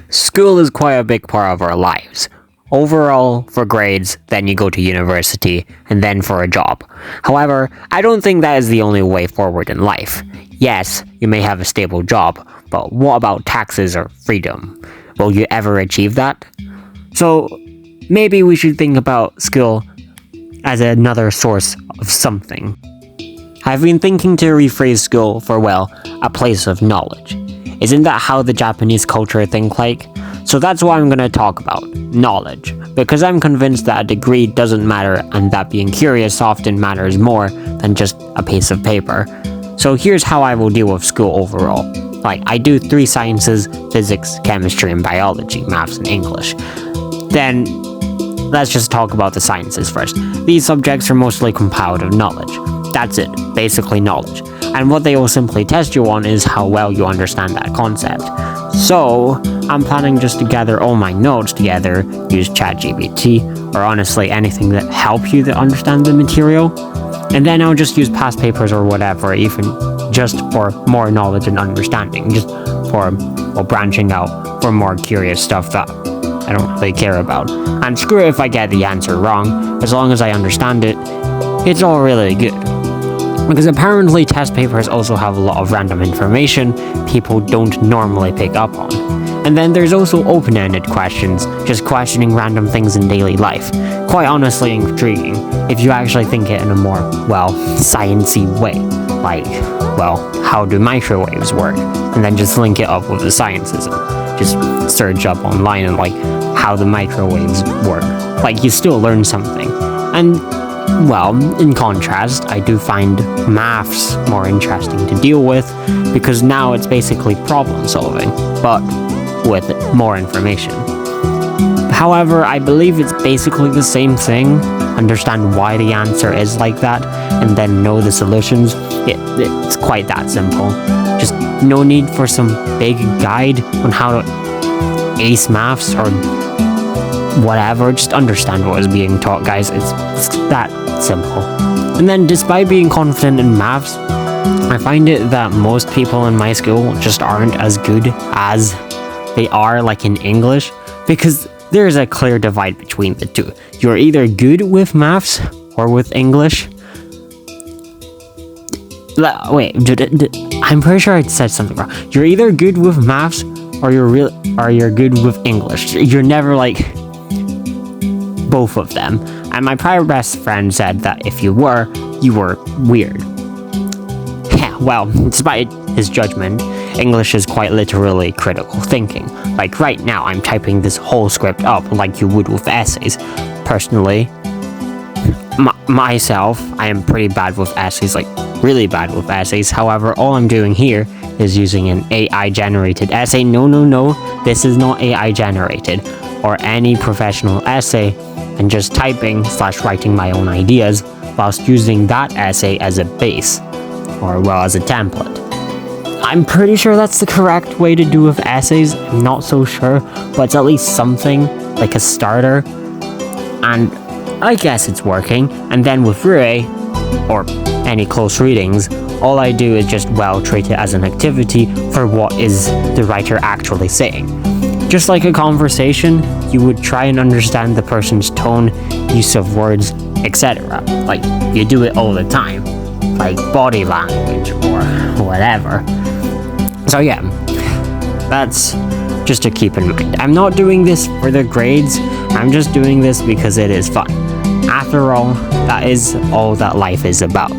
School is quite a big part of our lives. Overall, for grades, then you go to university, and then for a job. However, I don't think that is the only way forward in life. Yes, you may have a stable job, but what about taxes or freedom? Will you ever achieve that? So, maybe we should think about school as another source of something. I've been thinking to rephrase school for, well, a place of knowledge. Isn't that how the Japanese culture think like? So that's what I'm going to talk about, knowledge, because I'm convinced that a degree doesn't matter and that being curious often matters more than just a piece of paper. So here's how I will deal with school overall. Like, I do 3 sciences, physics, chemistry, and biology, maths, and English. Then, let's just talk about the sciences first. These subjects are mostly compiled of knowledge. That's it, basically knowledge. And what they will simply test you on is how well you understand that concept. So, I'm planning just to gather all my notes together, use ChatGPT, or honestly anything that helps you to understand the material. And then I'll just use past papers or whatever, even just for more knowledge and understanding, just for, well, branching out for more curious stuff that I don't really care about. And screw it if I get the answer wrong, as long as I understand it, it's all really good. Because apparently test papers also have a lot of random information people don't normally pick up on. And then there's also open-ended questions, just questioning random things in daily life. Quite honestly intriguing, if you actually think it in a more, well, sciencey way. Like, well, how do microwaves work? And then just link it up with the sciences and just search up online and like how the microwaves work. Like, you still learn something. And well, in contrast, I do find maths more interesting to deal with because now it's basically problem solving, but with more information. However, I believe it's basically the same thing. Understand why the answer is like that, and then know the solutions. It's quite that simple. Just no need for some big guide on how to ace maths or whatever. Just understand what is being taught, guys. It's that simple. And then despite being confident in maths, I find it that most people in my school just aren't as good as they are like in English, because there's a clear divide between the two. You're either good with maths or with English. Wait, I'm pretty sure I said something wrong. You're either good with maths or you're good with English. You're never like both of them. And my prior best friend said that if you were weird. Yeah, well, despite his judgment, English is quite literally critical thinking. Like right now, I'm typing this whole script up like you would with essays. Personally, myself, I am pretty bad with essays, like really bad with essays. However, all I'm doing here is using an AI-generated essay. No, this is not AI-generated or any professional essay, and just typing/writing my own ideas whilst using that essay as a base, or well, as a template. I'm pretty sure that's the correct way to do with essays. I'm not so sure, but it's at least something, like a starter. And I guess it's working. And then with Rue, or any close readings, all I do is just, well, treat it as an activity for what is the writer actually saying. Just like a conversation, you would try and understand the person's tone, use of words, etc. Like, you do it all the time. Like body language or whatever. So yeah, that's just to keep in mind. I'm not doing this for the grades, I'm just doing this because it is fun. After all, that is all that life is about.